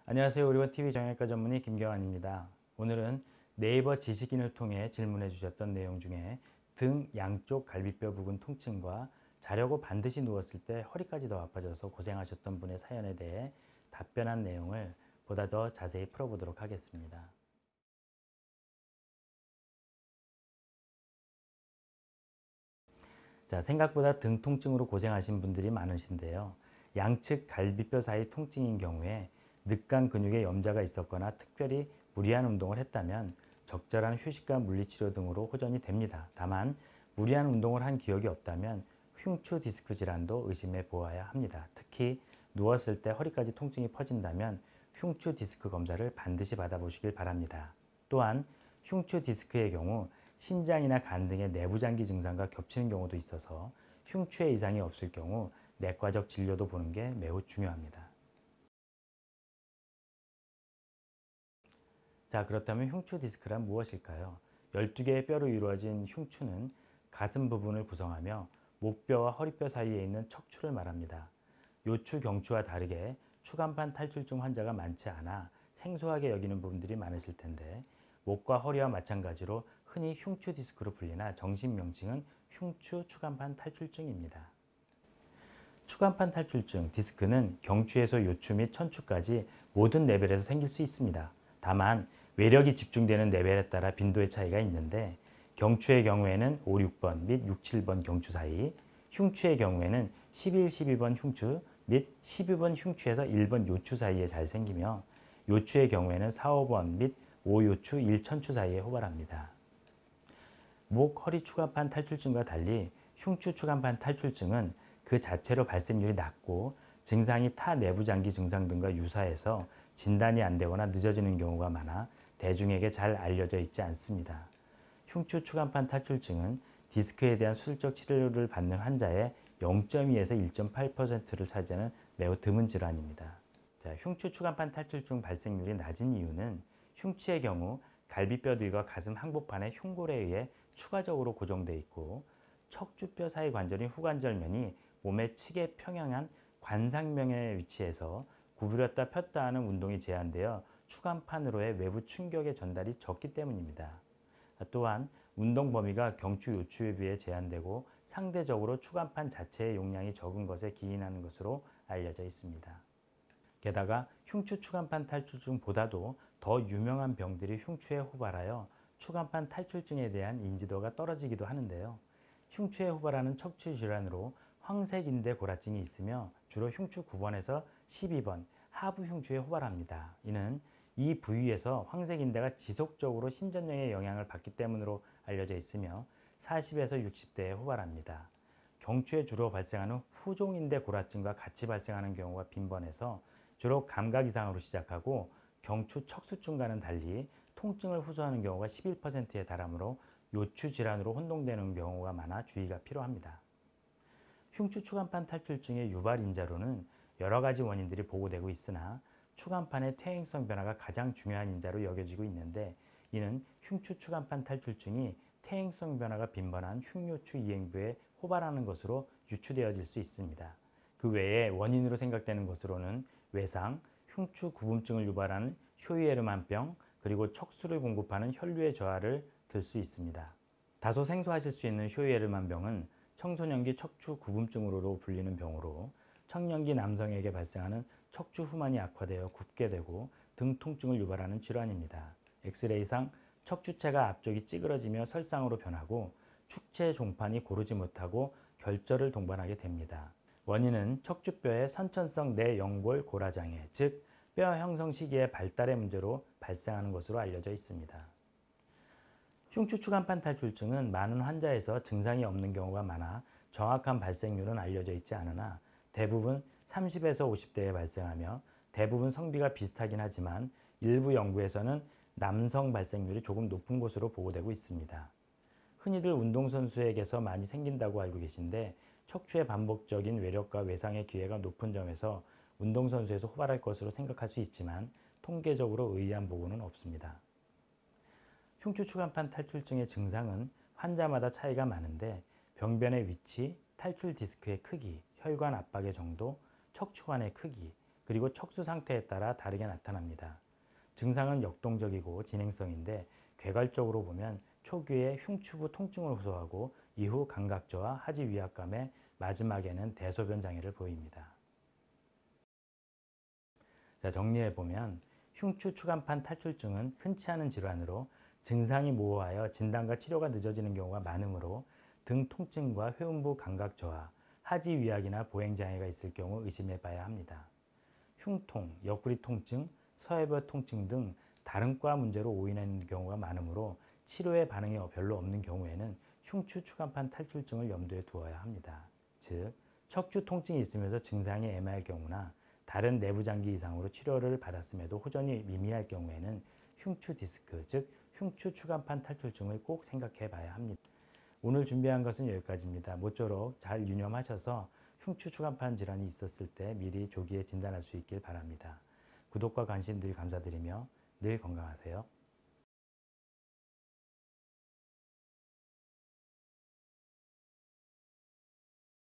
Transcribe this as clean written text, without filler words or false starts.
안녕하세요. 의료TV 정형외과 전문의 김경환입니다. 오늘은 네이버 지식인을 통해 질문해 주셨던 내용 중에 등 양쪽 갈비뼈 부근 통증과 자려고 반드시 누웠을 때 허리까지 더 아파져서 고생하셨던 분의 사연에 대해 답변한 내용을 보다 더 자세히 풀어보도록 하겠습니다. 자, 생각보다 등 통증으로 고생하신 분들이 많으신데요. 양측 갈비뼈 사이 통증인 경우에 늑간 근육에 염자가 있었거나 특별히 무리한 운동을 했다면 적절한 휴식과 물리치료 등으로 호전이 됩니다. 다만 무리한 운동을 한 기억이 없다면 흉추 디스크 질환도 의심해 보아야 합니다. 특히 누웠을 때 허리까지 통증이 퍼진다면 흉추 디스크 검사를 반드시 받아보시길 바랍니다. 또한 흉추 디스크의 경우 신장이나 간 등의 내부장기 증상과 겹치는 경우도 있어서 흉추에 이상이 없을 경우 내과적 진료도 보는 게 매우 중요합니다. 자, 그렇다면 흉추 디스크란 무엇일까요? 12개의 뼈로 이루어진 흉추는 가슴 부분을 구성하며 목뼈와 허리뼈 사이에 있는 척추를 말합니다. 요추, 경추와 다르게 추간판 탈출증 환자가 많지 않아 생소하게 여기는 부분들이 많으실 텐데 목과 허리와 마찬가지로 흔히 흉추 디스크로 불리나 정식 명칭은 흉추 추간판 탈출증입니다. 추간판 탈출증, 디스크는 경추에서 요추 및 천추까지 모든 레벨에서 생길 수 있습니다. 다만 외력이 집중되는 레벨에 따라 빈도의 차이가 있는데 경추의 경우에는 5, 6번 및 6, 7번 경추 사이, 흉추의 경우에는 11, 12번 흉추 및 12번 흉추에서 1번 요추 사이에 잘 생기며 요추의 경우에는 4, 5번 및 5요추, 1천추 사이에 호발합니다. 목, 허리 추간판 탈출증과 달리 흉추 추간판 탈출증은 그 자체로 발생률이 낮고 증상이 타 내부장기 증상 등과 유사해서 진단이 안 되거나 늦어지는 경우가 많아 대중에게 잘 알려져 있지 않습니다. 흉추 추간판 탈출증은 디스크에 대한 수술적 치료를 받는 환자의 0.2에서 1.8%를 차지하는 매우 드문 질환입니다. 자, 흉추 추간판 탈출증 발생률이 낮은 이유는 흉추의 경우 갈비뼈들과 가슴 항복판의 흉골에 의해 추가적으로 고정되어 있고 척추뼈 사이 관절인 후관절면이 몸의 측에 평행한 관상면에 위치해서 구부렸다 폈다 하는 운동이 제한되어 추간판으로의 외부 충격의 전달이 적기 때문입니다. 또한 운동 범위가 경추 요추에 비해 제한되고 상대적으로 추간판 자체의 용량이 적은 것에 기인하는 것으로 알려져 있습니다. 게다가 흉추 추간판 탈출증보다도 더 유명한 병들이 흉추에 호발하여 추간판 탈출증에 대한 인지도가 떨어지기도 하는데요. 흉추에 호발하는 척추 질환으로 황색인대 고라증이 있으며 주로 흉추 9번에서 12번 하부 흉추에 호발합니다. 이는 이 부위에서 황색인대가 지속적으로 신전염에 영향을 받기 때문으로 알려져 있으며 40에서 60대에 호발합니다. 경추에 주로 발생하는 후종인대 고라증과 같이 발생하는 경우가 빈번해서 주로 감각 이상으로 시작하고 경추 척수증과는 달리 통증을 호소하는 경우가 11%에 달하므로 요추 질환으로 혼동되는 경우가 많아 주의가 필요합니다. 흉추 추간판 탈출증의 유발 인자로는 여러 가지 원인들이 보고되고 있으나 추간판의 퇴행성 변화가 가장 중요한 인자로 여겨지고 있는데 이는 흉추 추간판 탈출증이 퇴행성 변화가 빈번한 흉요추 이행부에 호발하는 것으로 유추되어질 수 있습니다. 그 외에 원인으로 생각되는 것으로는 외상, 흉추 구분증을 유발하는 쇼이에르만병, 그리고 척수를 공급하는 혈류의 저하를 들 수 있습니다. 다소 생소하실 수 있는 쇼이에르만병은 청소년기 척추 구분증으로 불리는 병으로 청년기 남성에게 발생하는 척추 후만이 악화되어 굽게 되고 등 통증을 유발하는 질환입니다. 엑스레이상 척추체가 앞쪽이 찌그러지며 설상으로 변하고 축체 종판이 고르지 못하고 결절을 동반하게 됩니다. 원인은 척추뼈의 선천성 내연골 고라장애, 즉 뼈 형성 시기의 발달의 문제로 발생하는 것으로 알려져 있습니다. 흉추 추간판 탈출증은 많은 환자에서 증상이 없는 경우가 많아 정확한 발생률은 알려져 있지 않으나 대부분 30에서 50대에 발생하며 대부분 성비가 비슷하긴 하지만 일부 연구에서는 남성 발생률이 조금 높은 것으로 보고되고 있습니다. 흔히들 운동선수에게서 많이 생긴다고 알고 계신데 척추의 반복적인 외력과 외상의 기회가 높은 점에서 운동선수에서 호발할 것으로 생각할 수 있지만 통계적으로 의의한 보고는 없습니다. 흉추 추간판 탈출증의 증상은 환자마다 차이가 많은데 병변의 위치, 탈출 디스크의 크기, 혈관 압박의 정도, 척추관의 크기, 그리고 척수 상태에 따라 다르게 나타납니다. 증상은 역동적이고 진행성인데 괴괄적으로 보면 초기에 흉추부 통증을 호소하고 이후 감각저하, 하지 위압감에 마지막에는 대소변 장애를 보입니다. 자, 정리해보면 흉추 추간판 탈출증은 흔치 않은 질환으로 증상이 모호하여 진단과 치료가 늦어지는 경우가 많으므로 등 통증과 회음부 감각 저하, 하지 위약이나 보행 장애가 있을 경우 의심해 봐야 합니다. 흉통, 옆구리 통증, 서해부 통증 등 다른 과 문제로 오인하는 경우가 많으므로 치료에 반응이 별로 없는 경우에는 흉추 추간판 탈출증을 염두에 두어야 합니다. 즉, 척추 통증이 있으면서 증상이 애매할 경우나 다른 내부 장기 이상으로 치료를 받았음에도 호전이 미미할 경우에는 흉추 디스크, 즉 흉추 추간판 탈출증을 꼭 생각해 봐야 합니다. 오늘 준비한 것은 여기까지입니다. 모쪼록 잘 유념하셔서 흉추 추간판 질환이 있었을 때 미리 조기에 진단할 수 있길 바랍니다. 구독과 관심 늘 감사드리며 늘 건강하세요.